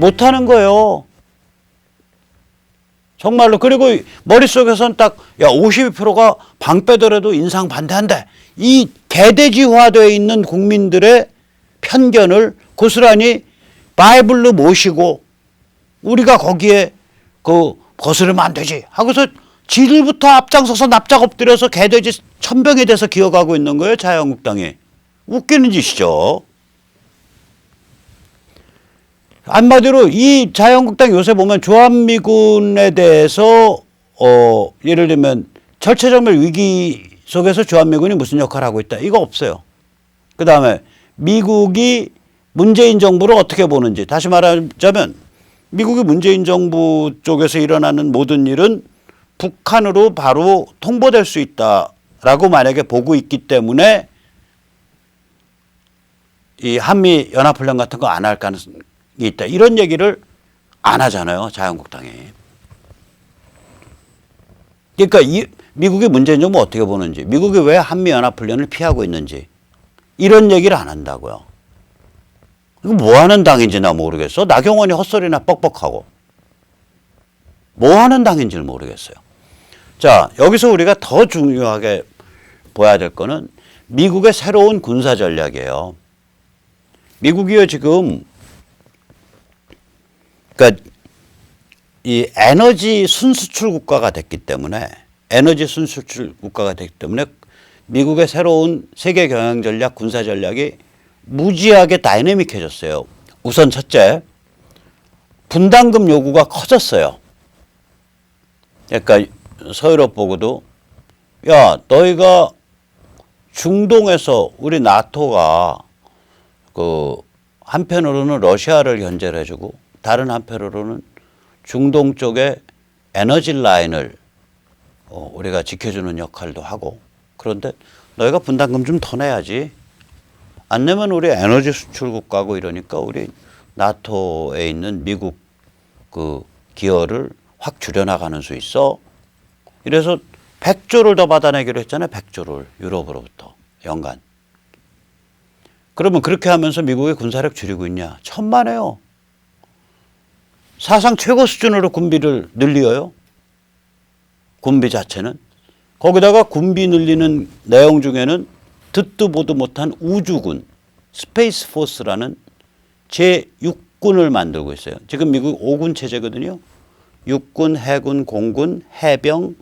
못하는 거예요. 정말로. 그리고 머릿속에서는 딱, 야, 52%가 방 빼더라도 인상 반대한다. 이 개돼지화되어 있는 국민들의 편견을 고스란히 바이블로 모시고 우리가 거기에 거스르면 안 되지 하고서 지들부터 앞장서서 납작 엎드려서 개돼지 천병이 돼서 기어가고 있는 거예요. 자유한국당이. 웃기는 짓이죠. 한마디로 이 자유한국당 요새 보면 주한미군에 대해서 예를 들면 절체절명 위기 속에서 주한미군이 무슨 역할을 하고 있다. 이거 없어요. 그 다음에 미국이 문재인 정부를 어떻게 보는지. 다시 말하자면 미국이 문재인 정부 쪽에서 일어나는 모든 일은 북한으로 바로 통보될 수 있다라고 만약에 보고 있기 때문에 이 한미 연합훈련 같은 거 안 할 가능성이 있다. 이런 얘기를 안 하잖아요. 자유한국당이. 그러니까 미국이 문재인 정부 어떻게 보는지, 미국이 왜 한미 연합훈련을 피하고 있는지 이런 얘기를 안 한다고요. 이거 뭐 하는 당인지 나 모르겠어. 나경원이 헛소리나 뻑뻑하고. 뭐 하는 당인지를 모르겠어요. 자, 여기서 우리가 더 중요하게 봐야 될 거는 미국의 새로운 군사 전략이에요. 미국이요, 지금, 그러니까 이 에너지 순수출 국가가 됐기 때문에, 미국의 새로운 세계 경영 전략, 군사 전략이 무지하게 다이내믹해졌어요. 우선 첫째, 분담금 요구가 커졌어요. 그러니까 서유럽 보고도, 야, 너희가 중동에서 우리 나토가 한편으로는 러시아를 견제를 해주고 다른 한편으로는 중동 쪽에 에너지 라인을 우리가 지켜주는 역할도 하고, 그런데 너희가 분담금 좀 더 내야지. 안 내면 우리 에너지 수출 국가고 이러니까 우리 나토에 있는 미국 기여를 확 줄여나가는 수 있어. 이래서 100조를 더 받아내기로 했잖아요. 100조를 유럽으로부터 연간. 그러면 그렇게 하면서 미국의 군사력 줄이고 있냐? 천만에요. 사상 최고 수준으로 군비를 늘려요. 군비 자체는. 거기다가 군비 늘리는 내용 중에는 듣도 보도 못한 우주군, 스페이스 포스라는 제6군을 만들고 있어요. 지금 미국 5군 체제거든요. 육군, 해군, 공군, 해병,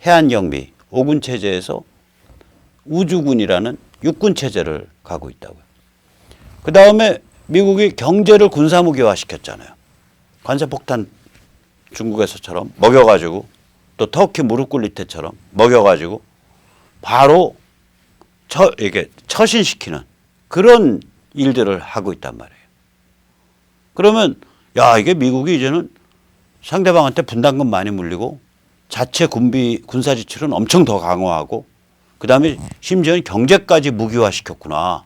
해안경비 5군 체제에서 우주군이라는 육군 체제를 가고 있다고요. 그 다음에 미국이 경제를 군사무기화 시켰잖아요. 관세폭탄 중국에서처럼 먹여가지고 또 터키 무릎 꿇릴 때처럼 먹여가지고 바로 이게 처신시키는 그런 일들을 하고 있단 말이에요. 그러면 야, 이게 미국이 이제는 상대방한테 분담금 많이 물리고 자체 군사 지출은 엄청 더 강화하고 그다음에 심지어는 경제까지 무기화시켰구나.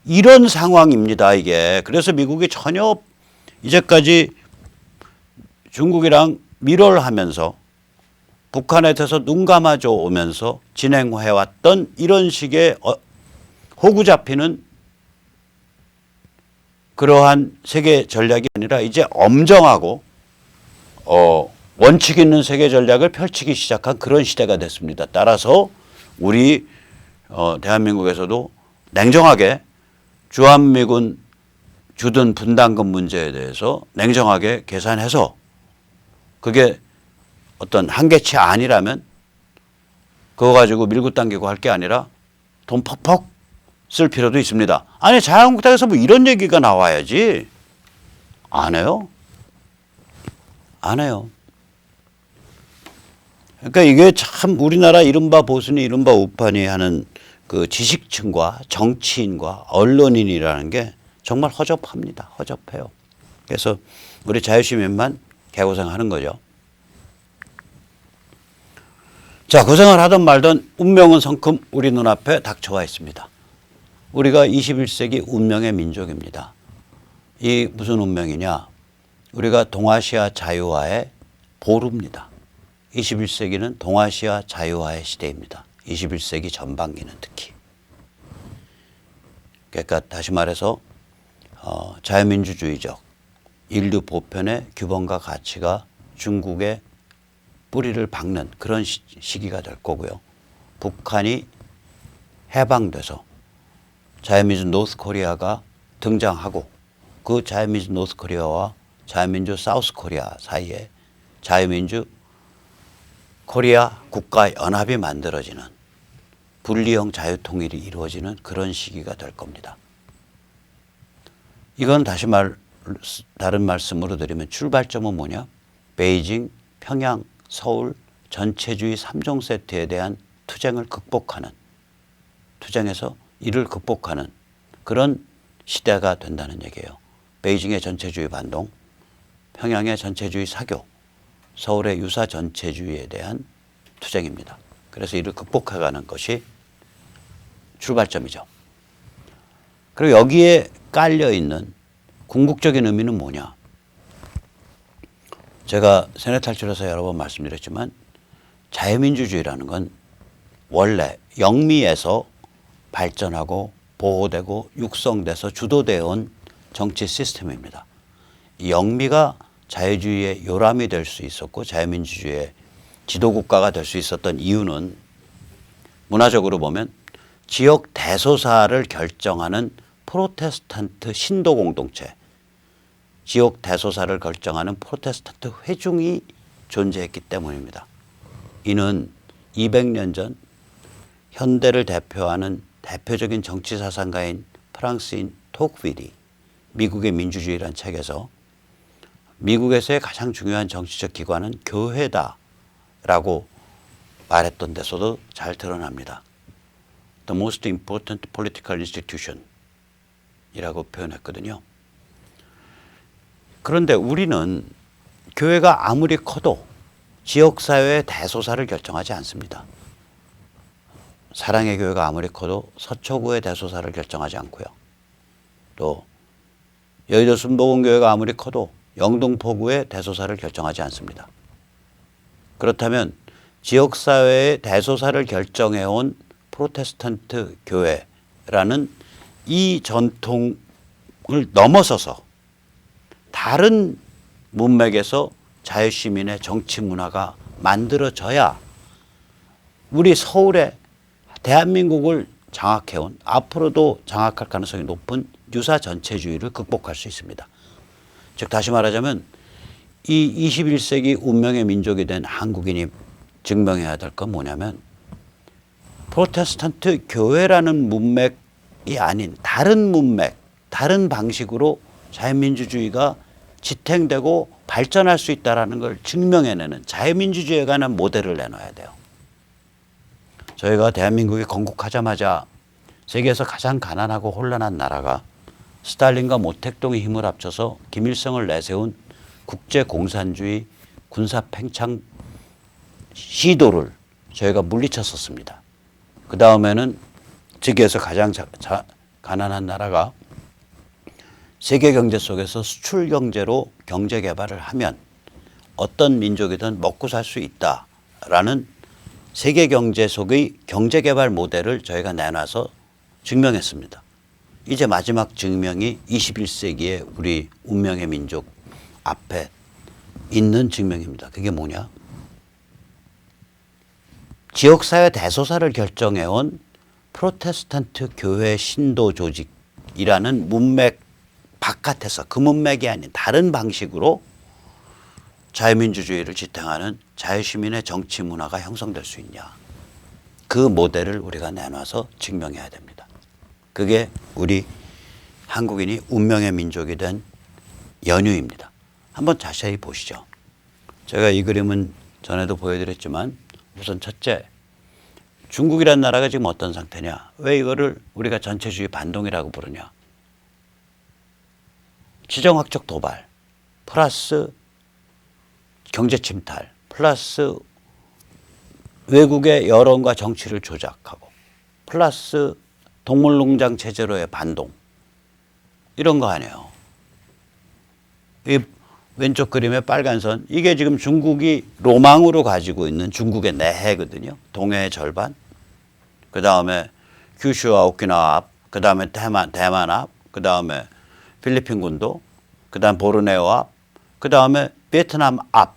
이런 상황입니다, 이게. 그래서 미국이 전혀 이제까지 중국이랑 밀월하면서 북한에 대해서 눈 감아줘 오면서 진행해왔던 이런 식의 호구 잡히는 그러한 세계 전략이 아니라 이제 엄정하고 원칙 있는 세계 전략을 펼치기 시작한 그런 시대가 됐습니다. 따라서 우리 대한민국에서도 냉정하게 주한미군 주둔 분담금 문제에 대해서 냉정하게 계산해서 그게 어떤 한계치 아니라면 그거 가지고 밀고 당기고 할 게 아니라 돈 퍽퍽 쓸 필요도 있습니다. 아니, 자유한국당에서 뭐 이런 얘기가 나와야지. 안 해요. 안 해요. 그러니까 이게 참 우리나라 이른바 보수니 이른바 우파니 하는 그 지식층과 정치인과 언론인이라는 게 정말 허접합니다. 허접해요. 그래서 우리 자유시민만 개고생하는 거죠. 자, 고생을 하든 말든 운명은 성큼 우리 눈앞에 닥쳐와 있습니다. 우리가 21세기 운명의 민족입니다. 이 무슨 운명이냐? 우리가 동아시아 자유화의 보루입니다. 21세기는 동아시아 자유화의 시대입니다. 21세기 전반기는 특히. 그러니까 다시 말해서 자유민주주의적 인류 보편의 규범과 가치가 중국의 뿌리를 박는 그런 시기가 될 거고요. 북한이 해방돼서 자유민주 노스코리아가 등장하고 그 자유민주 노스코리아와 자유민주 사우스코리아 사이에 자유민주 코리아 국가연합이 만들어지는 분리형 자유통일이 이루어지는 그런 시기가 될 겁니다. 이건 다른 말씀으로 드리면 출발점은 뭐냐? 베이징, 평양, 서울 전체주의 3종 세트에 대한 투쟁을 극복하는, 투쟁에서 이를 극복하는 그런 시대가 된다는 얘기예요. 베이징의 전체주의 반동, 평양의 전체주의 사교, 서울의 유사 전체주의에 대한 투쟁입니다. 그래서 이를 극복해가는 것이 출발점이죠. 그리고 여기에 깔려있는 궁극적인 의미는 뭐냐? 제가 세뇌탈출에서 여러 번 말씀드렸지만 자유민주주의라는 건 원래 영미에서 발전하고 보호되고 육성돼서 주도되어 온 정치 시스템입니다. 영미가 자유주의의 요람이 될 수 있었고 자유민주주의의 지도국가가 될 수 있었던 이유는 문화적으로 보면 지역 대소사를 결정하는 프로테스탄트 신도 공동체, 지역 대소사를 결정하는 프로테스탄트 회중이 존재했기 때문입니다. 이는 200년 전 현대를 대표하는 대표적인 정치사상가인 프랑스인 토크빌이 미국의 민주주의란 책에서 미국에서의 가장 중요한 정치적 기관은 교회다라고 말했던 데서도 잘 드러납니다. The most important political institution 이라고 표현했거든요. 그런데 우리는 교회가 아무리 커도 지역사회의 대소사를 결정하지 않습니다. 사랑의 교회가 아무리 커도 서초구의 대소사를 결정하지 않고요. 또 여의도 순복음교회가 아무리 커도 영등포구의 대소사를 결정하지 않습니다. 그렇다면 지역사회의 대소사를 결정해온 프로테스탄트 교회라는 이 전통을 넘어서서 다른 문맥에서 자유시민의 정치 문화가 만들어져야 우리 서울에 대한민국을 장악해온, 앞으로도 장악할 가능성이 높은 유사 전체주의를 극복할 수 있습니다. 즉 다시 말하자면 이 21세기 운명의 민족이 된 한국인이 증명해야 될 건 뭐냐면 프로테스탄트 교회라는 문맥이 아닌 다른 문맥, 다른 방식으로 자유민주주의가 지탱되고 발전할 수 있다는 걸 증명해내는 자유민주주의에 관한 모델을 내놔야 돼요. 저희가 대한민국이 건국하자마자 세계에서 가장 가난하고 혼란한 나라가 스탈린과 모택동의 힘을 합쳐서 김일성을 내세운 국제공산주의 군사팽창 시도를 저희가 물리쳤었습니다. 그 다음에는 세계에서 가장 가난한 나라가 세계 경제 속에서 수출 경제로 경제 개발을 하면 어떤 민족이든 먹고 살 수 있다라는 세계 경제 속의 경제 개발 모델을 저희가 내놔서 증명했습니다. 이제 마지막 증명이 21세기의 우리 운명의 민족 앞에 있는 증명입니다. 그게 뭐냐? 지역사회 대소사를 결정해온 프로테스탄트 교회 신도 조직이라는 문맥 바깥에서 그 문맥이 아닌 다른 방식으로 자유민주주의를 지탱하는 자유시민의 정치 문화가 형성될 수 있냐. 그 모델을 우리가 내놔서 증명해야 됩니다. 그게 우리 한국인이 운명의 민족이 된 연유입니다. 한번 자세히 보시죠. 제가 이 그림은 전에도 보여드렸지만 우선 첫째, 중국이라는 나라가 지금 어떤 상태냐. 왜 이거를 우리가 전체주의 반동이라고 부르냐. 지정학적 도발 플러스 경제 침탈 플러스 외국의 여론과 정치를 조작하고 플러스 동물농장 체제로의 반동 이런 거 아니에요. 이 왼쪽 그림의 빨간 선 이게 지금 중국이 로망으로 가지고 있는 중국의 내해거든요. 동해의 절반 그 다음에 규슈와 오키나와 앞 그 다음에 대만 앞 그 다음에 필리핀 군도 그다음 보르네오 앞, 그다음에 베트남 앞.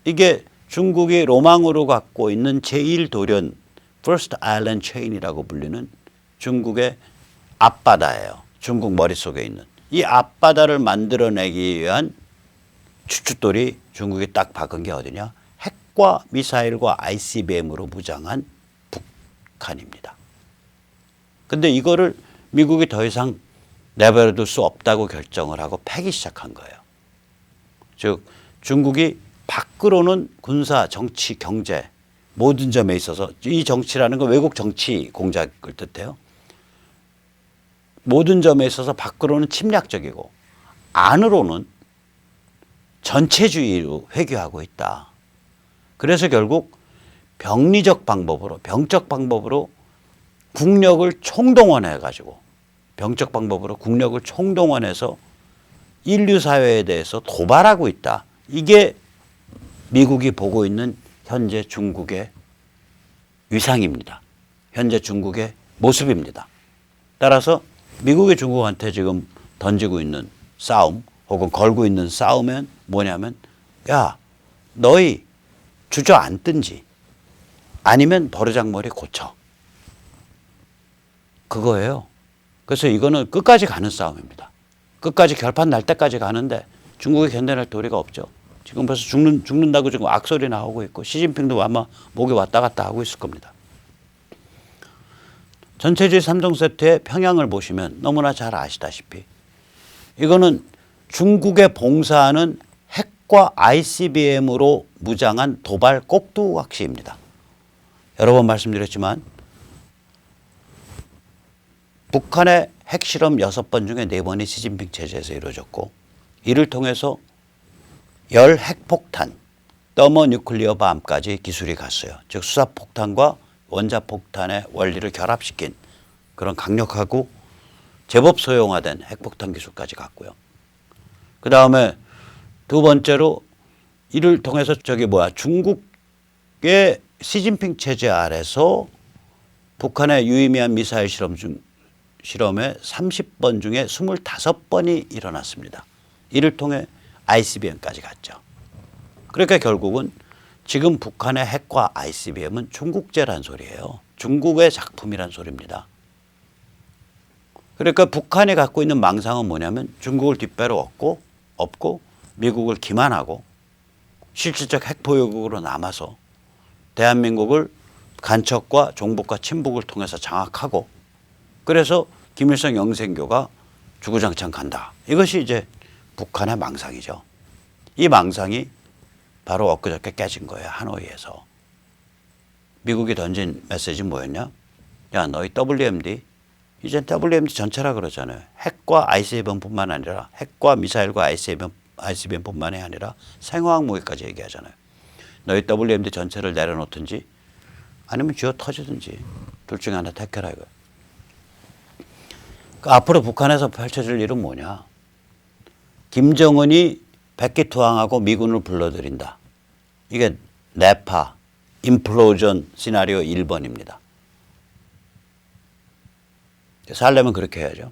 이게 중국이 로망으로 갖고 있는 제1도련 First Island Chain이라고 불리는 중국의 앞바다예요. 중국 머릿속에 있는. 이 앞바다를 만들어내기 위한 추춧돌이 중국이 딱 박은 게 어디냐? 핵과 미사일과 ICBM으로 무장한 북한입니다. 근데 이거를 미국이 더 이상 내버려둘 수 없다고 결정을 하고 패기 시작한 거예요. 즉 중국이 밖으로는 군사, 정치, 경제 모든 점에 있어서 이 정치라는 건 외국 정치 공작을 뜻해요. 모든 점에 있어서 밖으로는 침략적이고 안으로는 전체주의로 회귀하고 있다. 그래서 결국 병리적 방법으로, 병적 방법으로 국력을 총동원해 가지고 병적 방법으로 국력을 총동원해서 인류 사회에 대해서 도발하고 있다. 이게 미국이 보고 있는 현재 중국의 위상입니다. 현재 중국의 모습입니다. 따라서 미국이 중국한테 지금 던지고 있는 싸움 혹은 걸고 있는 싸움은 뭐냐면 야, 너희 주저앉든지 아니면 버르장머리 고쳐. 그거예요. 그래서 이거는 끝까지 가는 싸움입니다. 끝까지 결판 날 때까지 가는데 중국이 견뎌낼 도리가 없죠. 지금 벌써 죽는다고 지금 악소리 나오고 있고 시진핑도 아마 목에 왔다 갔다 하고 있을 겁니다. 전체주의 3종 세트의 평양을 보시면 너무나 잘 아시다시피 이거는 중국에 봉사하는 핵과 ICBM으로 무장한 도발 꼭두각시입니다. 여러 번 말씀드렸지만 북한의 핵실험 6번 중에 4번이 시진핑 체제에서 이루어졌고 이를 통해서 열 핵폭탄, 더머뉴클리어 밤까지 기술이 갔어요. 즉 수사폭탄과 원자폭탄의 원리를 결합시킨 그런 강력하고 제법 소형화된 핵폭탄 기술까지 갔고요. 그 다음에 두 번째로 이를 통해서 중국의 시진핑 체제 아래서 북한의 유의미한 미사일 실험에 30번 중에 25번이 일어났습니다. 이를 통해 ICBM까지 갔죠. 그러니까 결국은 지금 북한의 핵과 ICBM은 중국제란 소리예요. 중국의 작품이란 소리입니다. 그러니까 북한이 갖고 있는 망상은 뭐냐면 중국을 뒷배로 업고 미국을 기만하고 실질적 핵보유국으로 남아서 대한민국을 간첩과 종북과 친북을 통해서 장악하고 그래서 김일성 영생교가 주구장창 간다. 이것이 이제 북한의 망상이죠. 이 망상이 바로 엊그저께 깨진 거예요. 하노이에서. 미국이 던진 메시지는 뭐였냐? 야, 너희 WMD, 이젠 WMD 전체라 그러잖아요. 핵과 ICBM뿐만 아니라 핵과 미사일과 ICBM뿐만이 아니라 생화학 무기까지 얘기하잖아요. 너희 WMD 전체를 내려놓든지 아니면 쥐어 터지든지 둘 중에 하나 택해라 이거예요. 앞으로 북한에서 펼쳐질 일은 뭐냐? 김정은이 백기투항하고 미군을 불러들인다. 이게 네파, 임플로전 시나리오 1번입니다. 살려면 그렇게 해야죠.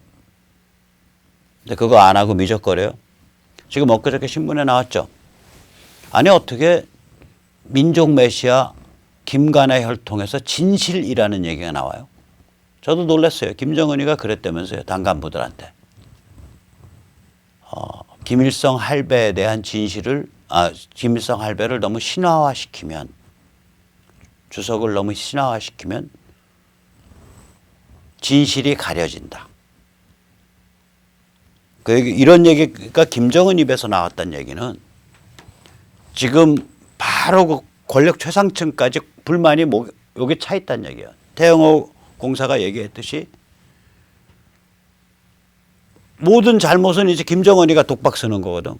근데 그거 안 하고 미적거려요. 지금 엊그저께 신문에 나왔죠. 아니 어떻게 민족 메시아 김간의 혈통에서 진실이라는 얘기가 나와요. 저도 놀랐어요. 김정은이가 그랬다면서요. 당간부들한테. 김일성 할배에 대한 김일성 할배를 너무 신화화시키면 주석을 너무 신화화시키면 진실이 가려진다. 이런 얘기가 김정은 입에서 나왔다는 얘기는 지금 바로 그 권력 최상층까지 불만이 여기 차 있다는 얘기예요. 태영호 공사가 얘기했듯이 모든 잘못은 이제 김정은이가 독박 쓰는 거거든.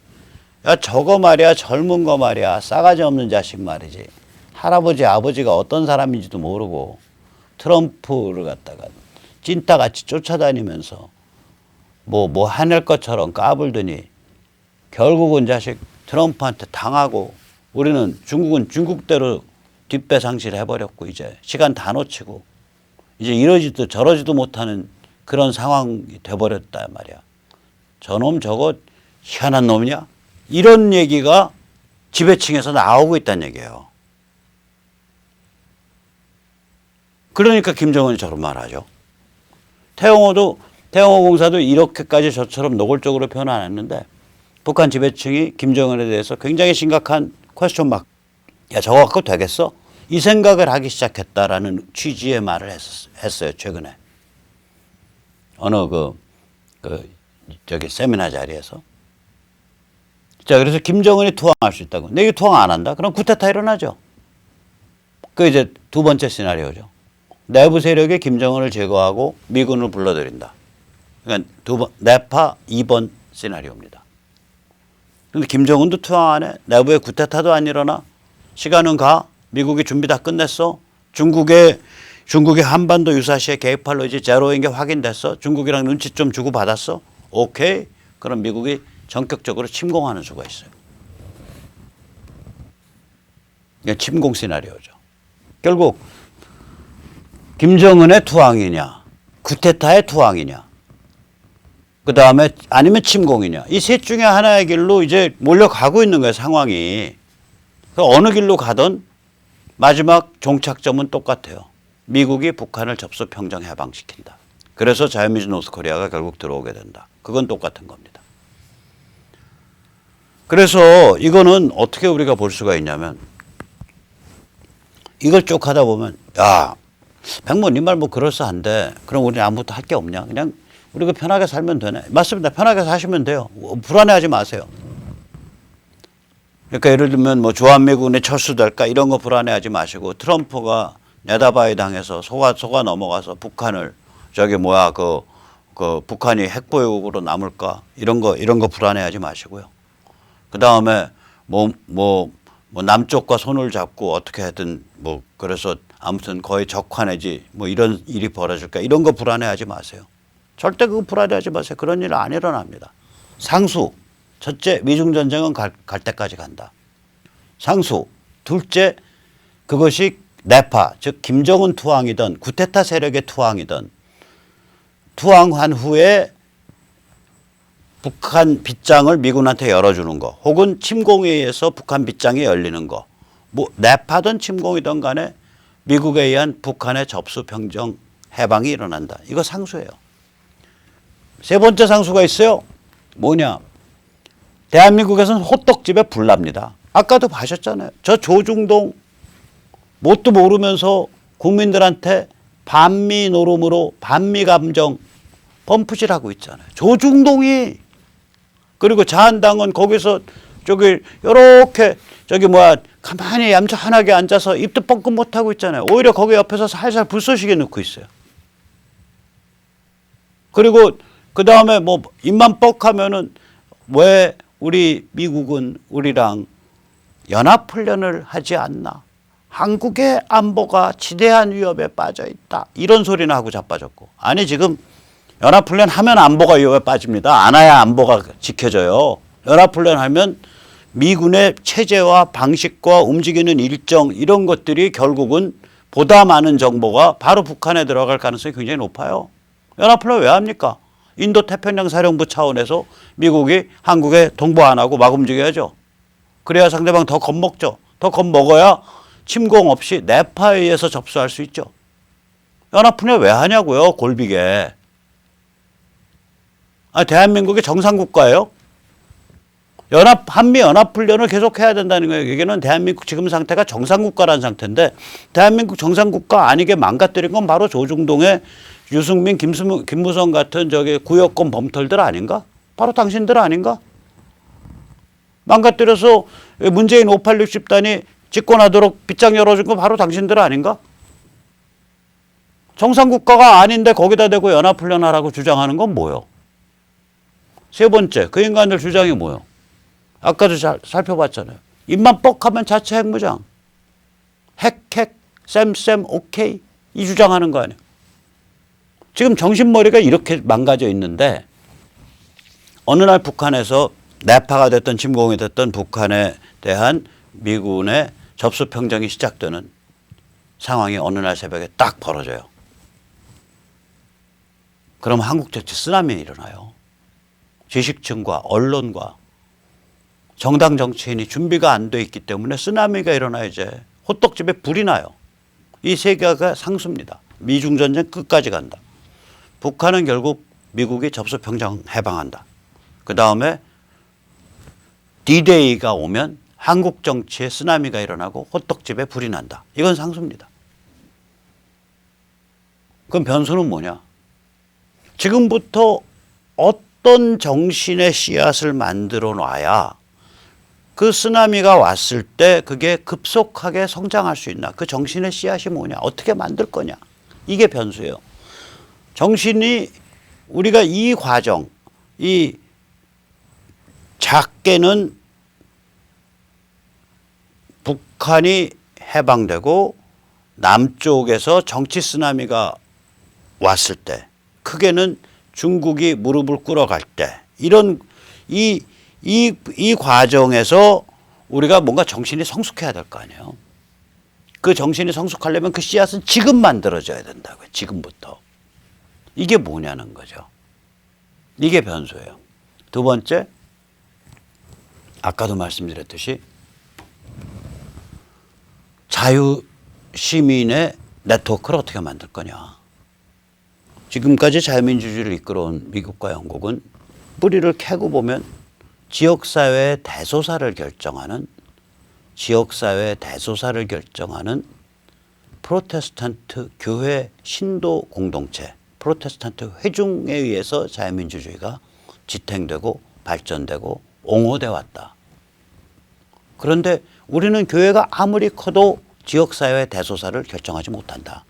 야, 저거 말이야, 젊은 거 말이야, 싸가지 없는 자식 말이지. 할아버지, 아버지가 어떤 사람인지도 모르고 트럼프를 갖다가 찐따같이 쫓아다니면서 뭐 해낼 것처럼 까불더니 결국은 자식 트럼프한테 당하고 우리는 중국은 중국대로 뒷배상실 해버렸고 이제 시간 다 놓치고 이제 이러지도 저러지도 못하는 그런 상황이 돼버렸단 말이야. 저놈 저거 희한한 놈이냐? 이런 얘기가 지배층에서 나오고 있다는 얘기예요. 그러니까 김정은이 저런 말 하죠. 태영호 공사도 이렇게까지 저처럼 노골적으로 표현 안 했는데 북한 지배층이 김정은에 대해서 굉장히 심각한 퀘스천 마크. 야, 저거 갖고 되겠어? 이 생각을 하기 시작했다라는 취지의 말을 했어요. 최근에. 어느 저기 세미나 자리에서. 자, 그래서 김정은이 투항할 수 있다고. 근데 이게 투항 안 한다? 그럼 쿠데타 일어나죠. 그 이제 두 번째 시나리오죠. 내부 세력이 김정은을 제거하고 미군을 불러들인다. 그러니까 네파 2번 시나리오입니다. 그런데 김정은도 투항 안 해. 내부에 쿠데타도 안 일어나. 시간은 가. 미국이 준비 다 끝냈어. 중국의 한반도 유사시에 개입할 의지 제로인 게 확인됐어. 중국이랑 눈치 좀 주고 받았어. 오케이. 그럼 미국이 전격적으로 침공하는 수가 있어요. 이게 침공 시나리오죠. 결국 김정은의 투항이냐, 쿠데타의 투항이냐, 그 다음에 아니면 침공이냐. 이 셋 중에 하나의 길로 이제 몰려가고 있는 거예요, 상황이. 어느 길로 가든 마지막 종착점은 똑같아요. 미국이 북한을 접수 평정 해방시킨다. 그래서 자유민주 노스코리아가 결국 들어오게 된다. 그건 똑같은 겁니다. 그래서 이거는 어떻게 우리가 볼 수가 있냐면 이걸 쭉 하다 보면 야, 백모 네 말 뭐 그럴싸한데 그럼 우리는 아무것도 할 게 없냐. 그냥 우리가 편하게 살면 되네. 맞습니다. 편하게 사시면 돼요. 불안해하지 마세요. 그러니까 예를 들면 뭐 주한미군이 철수될까 이런 거 불안해하지 마시고 트럼프가 네다바이 당해서 속아 넘어가서 북한을 북한이 핵보유국으로 남을까 이런 거 불안해하지 마시고요. 그 다음에 뭐 남쪽과 손을 잡고 어떻게 하든 뭐 그래서 아무튼 거의 적화 내지 뭐 이런 일이 벌어질까 이런 거 불안해하지 마세요. 절대 그거 불안해하지 마세요. 그런 일 안 일어납니다. 상수. 첫째, 미중전쟁은 갈 때까지 간다. 상수. 둘째, 그것이 네파, 즉 김정은 투항이든 쿠데타 세력의 투항이든 투항한 후에 북한 빗장을 미군한테 열어주는 거 혹은 침공에 의해서 북한 빗장이 열리는 거 뭐 네파든 침공이든 간에 미국에 의한 북한의 접수 평정 해방이 일어난다. 이거 상수예요. 세 번째 상수가 있어요. 뭐냐. 대한민국에서는 호떡집에 불납니다. 아까도 하셨잖아요. 저 조중동 뭣도 모르면서 국민들한테 반미 노름으로 반미 감정 펌프질하고 있잖아요. 조중동이. 그리고 자한당은 거기서 요렇게 가만히 얌전하게 앉아서 입도 뻥끗 못하고 있잖아요. 오히려 거기 옆에서 살살 불쏘시개 넣고 있어요. 그리고 그 다음에 뭐 입만 뻑하면은 왜 우리 미국은 우리랑 연합훈련을 하지 않나. 한국의 안보가 지대한 위협에 빠져 있다. 이런 소리나 하고 자빠졌고. 아니 지금 연합훈련 하면 안보가 위협에 빠집니다. 안 해야 안보가 지켜져요. 연합훈련 하면 미군의 체제와 방식과 움직이는 일정 이런 것들이 결국은 보다 많은 정보가 바로 북한에 들어갈 가능성이 굉장히 높아요. 연합훈련 왜 합니까? 인도 태평양 사령부 차원에서 미국이 한국에 동보 안 하고 막 움직여야죠. 그래야 상대방 더 겁먹죠. 더 겁먹어야 침공 없이 네파에 의해서 접수할 수 있죠. 연합훈련 왜 하냐고요. 골비게. 대한민국이 정상국가예요. 한미 연합훈련을 계속 해야 된다는 거예요. 이게는 대한민국 지금 상태가 정상국가라는 상태인데 대한민국 정상국가 아니게 망가뜨린 건 바로 조중동의 유승민, 김무성 같은 구여권 범털들 아닌가? 바로 당신들 아닌가? 망가뜨려서 문재인 5860단이 집권하도록 빗장 열어준 건 바로 당신들 아닌가? 정상국가가 아닌데 거기다 대고 연합훈련하라고 주장하는 건 뭐요? 세 번째, 그 인간들 주장이 뭐요? 아까도 살펴봤잖아요. 입만 뻑하면 자체 핵무장. 핵, 쌤, 오케이. 이 주장하는 거 아니에요. 지금 정신머리가 이렇게 망가져 있는데 어느 날 북한에서 네파가 됐든 침공이 됐든 북한에 대한 미군의 접수 평정이 시작되는 상황이 어느 날 새벽에 딱 벌어져요. 그럼 한국 정치 쓰나미 일어나요. 지식층과 언론과 정당 정치인이 준비가 안 돼 있기 때문에 쓰나미가 일어나 이제 호떡집에 불이 나요. 이 세계가 상수입니다. 미중 전쟁 끝까지 간다. 북한은 결국 미국이 접수평정 해방한다. 그 다음에 D-Day가 오면 한국 정치에 쓰나미가 일어나고 호떡집에 불이 난다. 이건 상수입니다. 그럼 변수는 뭐냐? 지금부터 어떤 정신의 씨앗을 만들어 놔야 그 쓰나미가 왔을 때 그게 급속하게 성장할 수 있나? 그 정신의 씨앗이 뭐냐? 어떻게 만들 거냐? 이게 변수예요. 정신이 우리가 이 과정, 이 작게는 북한이 해방되고 남쪽에서 정치 쓰나미가 왔을 때, 크게는 중국이 무릎을 꿇어갈 때, 이런 이 과정에서 우리가 뭔가 정신이 성숙해야 될 거 아니에요. 그 정신이 성숙하려면 그 씨앗은 지금 만들어져야 된다고요. 지금부터. 이게 뭐냐는 거죠. 이게 변수예요. 두 번째, 아까도 말씀드렸듯이 자유시민의 네트워크를 어떻게 만들 거냐. 지금까지 자유민주주의를 이끌어온 미국과 영국은 뿌리를 캐고 보면 지역사회의 대소사를 결정하는 프로테스탄트 교회 신도 공동체, 프로테스탄트 회중에 의해서 자유민주주의가 지탱되고 발전되고 옹호돼 왔다. 그런데 우리는 교회가 아무리 커도 지역사회의 대소사를 결정하지 못한다.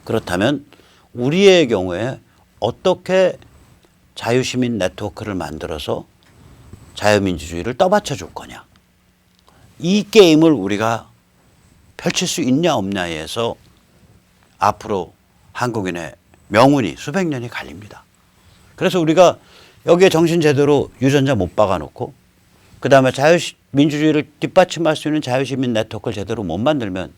그렇다면 우리의 경우에 어떻게 자유시민 네트워크를 만들어서 자유민주주의를 떠받쳐 줄 거냐. 이 게임을 우리가 펼칠 수 있냐 없냐에서 앞으로 한국인의 명운이 수백 년이 갈립니다. 그래서 우리가 여기에 정신 제대로 유전자 못 박아놓고 그 다음에 자유민주주의를 뒷받침할 수 있는 자유시민 네트워크를 제대로 못 만들면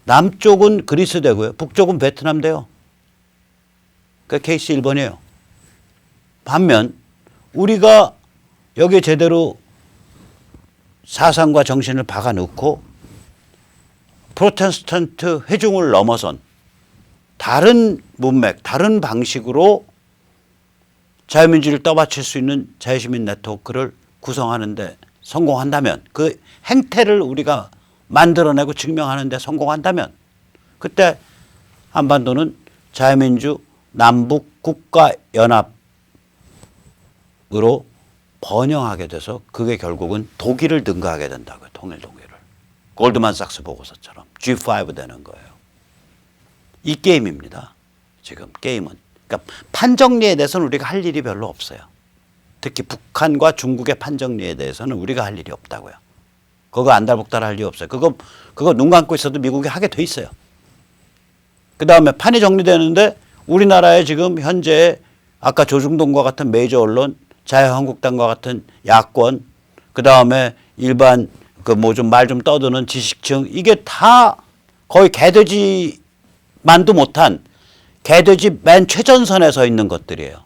남쪽은 그리스 되고요. 북쪽은 베트남 돼요. 그 케이스 1번이에요. 반면 우리가 여기에 제대로 사상과 정신을 박아넣고 프로테스탄트 회중을 넘어선 다른 문맥, 다른 방식으로 자유민주주의를 떠받칠 수 있는 자유시민 네트워크를 구성하는 데 성공한다면, 그 행태를 우리가 만들어내고 증명하는 데 성공한다면 그때 한반도는 자유민주 남북 국가연합으로 번영하게 돼서 그게 결국은 독일을 능가하게 된다고요. 통일 독일을. 골드만삭스 보고서처럼 G5 되는 거예요. 이 게임입니다. 지금 게임은. 그러니까 판정리에 대해서는 우리가 할 일이 별로 없어요. 특히 북한과 중국의 판정리에 대해서는 우리가 할 일이 없다고요. 그거 안달복달 할 일이 없어요. 그거 눈 감고 있어도 미국이 하게 돼 있어요. 그 다음에 판이 정리되는데 우리나라에 지금 현재 아까 조중동과 같은 메이저 언론, 자유한국당과 같은 야권, 그 다음에 일반 그 뭐 좀 말 좀 떠드는 지식층, 이게 다 거의 개돼지만도 못한 개돼지 맨 최전선에 서 있는 것들이에요.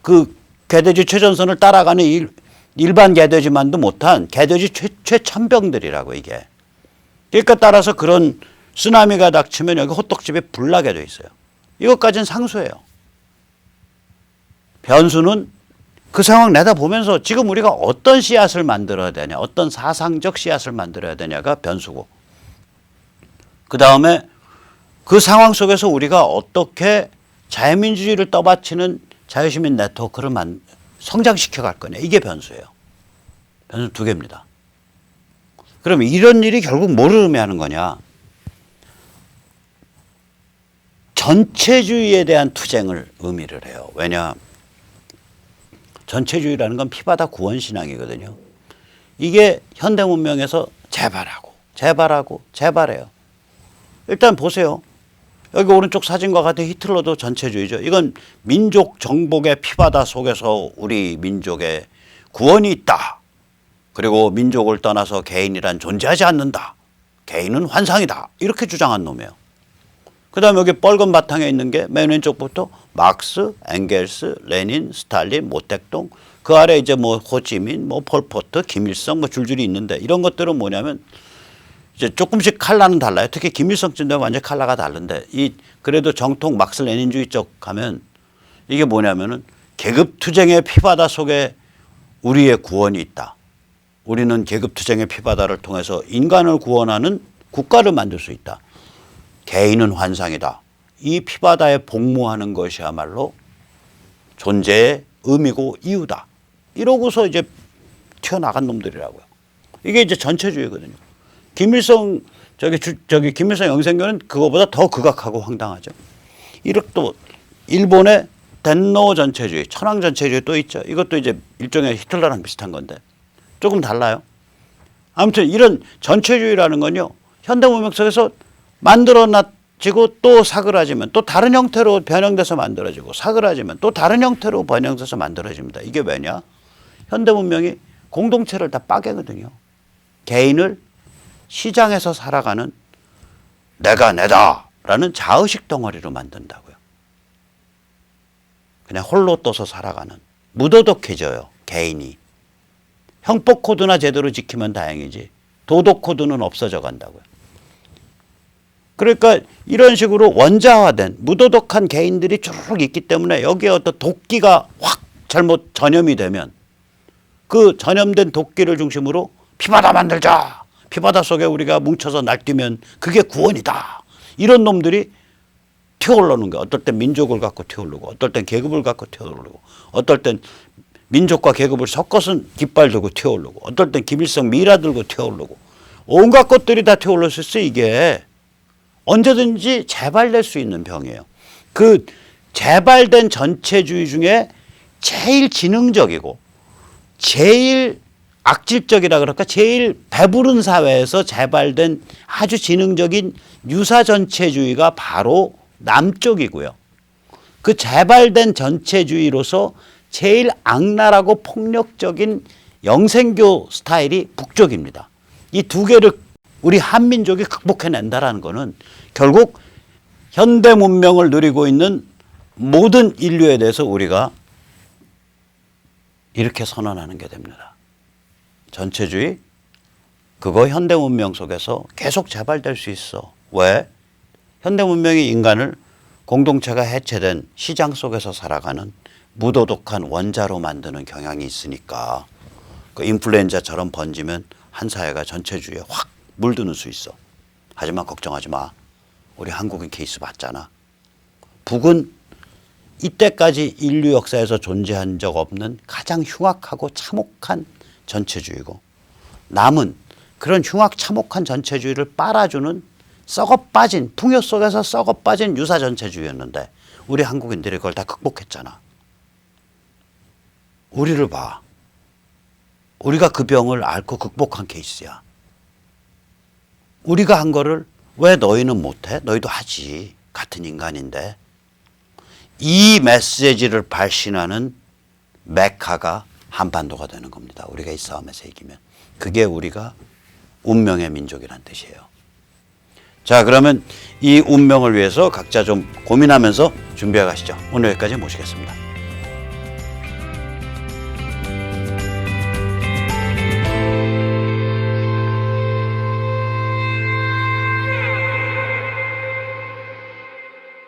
그 개돼지 최전선을 따라가는 일반 개돼지만도 못한 개돼지 최천병들이라고 이게. 그러니까 따라서 그런 쓰나미가 닥치면 여기 호떡집에 불나게 돼 있어요. 이것까지는 상수예요. 변수는 그 상황 내다보면서 지금 우리가 어떤 씨앗을 만들어야 되냐, 어떤 사상적 씨앗을 만들어야 되냐가 변수고, 그 다음에 그 상황 속에서 우리가 어떻게 자유민주주의를 떠받치는 자유시민 네트워크를 성장시켜 갈 거냐, 이게 변수예요. 변수 두 개입니다. 그러면 이런 일이 결국 뭐를 의미하는 거냐? 전체주의에 대한 투쟁을 의미를 해요. 왜냐? 전체주의라는 건 피바다 구원신앙이거든요. 이게 현대문명에서 재발해요. 일단 보세요. 여기 오른쪽 사진과 같은 히틀러도 전체주의죠. 이건 민족 정복의 피바다 속에서 우리 민족의 구원이 있다. 그리고 민족을 떠나서 개인이란 존재하지 않는다. 개인은 환상이다. 이렇게 주장한 놈이에요. 그다음에 여기 빨간 바탕에 있는 게 맨 왼쪽부터 막스, 엥겔스, 레닌, 스탈린, 모택동, 그 아래 이제 뭐 호치민, 뭐 폴포트, 김일성 뭐 줄줄이 있는데 이런 것들은 뭐냐면 이제 조금씩 칼라는 달라요. 특히 김일성쯤 되면 완전 칼라가 다른데 이 그래도 정통 막스 레닌주의 쪽 가면 이게 뭐냐면은 계급투쟁의 피바다 속에 우리의 구원이 있다. 우리는 계급투쟁의 피바다를 통해서 인간을 구원하는 국가를 만들 수 있다. 개인은 환상이다. 이 피바다에 복무하는 것이야말로 존재의 의미고 이유다. 이러고서 이제 튀어나간 놈들이라고요. 이게 이제 전체주의거든요. 김일성 김일성 영생교는 그거보다 더 극악하고 황당하죠. 이렇게 또 일본의 덴노 전체주의, 천황 전체주의 또 있죠. 이것도 이제 일종의 히틀러랑 비슷한 건데 조금 달라요. 아무튼 이런 전체주의라는 건요. 현대문명 속에서 만들어지고 또 사그라지면 또 다른 형태로 변형돼서 만들어지고 사그라지면 또 다른 형태로 변형돼서 만들어집니다. 이게 왜냐? 현대문명이 공동체를 다 빠개거든요. 개인을 시장에서 살아가는 내가 내다라는 자의식 덩어리로 만든다고요. 그냥 홀로 떠서 살아가는 무도덕해져요. 개인이. 형법 코드나 제대로 지키면 다행이지 도덕 코드는 없어져 간다고요. 그러니까 이런 식으로 원자화된 무도덕한 개인들이 쭉 있기 때문에 여기에 어떤 도끼가 확 잘못 전염이 되면 그 전염된 도끼를 중심으로 피바다 만들자. 피바다 속에 우리가 뭉쳐서 날뛰면 그게 구원이다. 이런 놈들이 튀어오르는 거야. 어떨 땐 민족을 갖고 튀어오르고 어떨 땐 계급을 갖고 튀어오르고 어떨 땐 민족과 계급을 섞어서 깃발 들고 튀어오르고 어떨 땐 김일성 미라 들고 튀어오르고 온갖 것들이 다 튀어오를 수 있어. 이게 언제든지 재발될 수 있는 병이에요. 그 재발된 전체주의 중에 제일 지능적이고 제일 악질적이라 그럴까 제일 배부른 사회에서 재발된 아주 지능적인 유사전체주의가 바로 남쪽이고요. 그 재발된 전체주의로서 제일 악랄하고 폭력적인 영생교 스타일이 북쪽입니다. 이 두 개를 우리 한민족이 극복해낸다라는 것은 결국 현대 문명을 누리고 있는 모든 인류에 대해서 우리가 이렇게 선언하는 게 됩니다. 전체주의, 그거 현대 문명 속에서 계속 재발될 수 있어. 왜? 현대 문명이 인간을 공동체가 해체된 시장 속에서 살아가는 무도덕한 원자로 만드는 경향이 있으니까 그 인플루엔자처럼 번지면 한 사회가 전체주의에 확 물드는 수 있어. 하지만 걱정하지 마. 우리 한국인 케이스 봤잖아. 북은 이때까지 인류 역사에서 존재한 적 없는 가장 흉악하고 참혹한 전체주의고 남은 그런 흉악 참혹한 전체주의를 빨아주는 썩어빠진 풍요 속에서 썩어빠진 유사 전체주의였는데 우리 한국인들이 그걸 다 극복했잖아. 우리를 봐. 우리가 그 병을 앓고 극복한 케이스야. 우리가 한 거를 왜 너희는 못해? 너희도 하지. 같은 인간인데. 이 메시지를 발신하는 메카가 한반도가 되는 겁니다. 우리가 이 싸움에서 이기면. 그게 우리가 운명의 민족이란 뜻이에요. 자, 그러면 이 운명을 위해서 각자 좀 고민하면서 준비해 가시죠. 오늘 여기까지 모시겠습니다.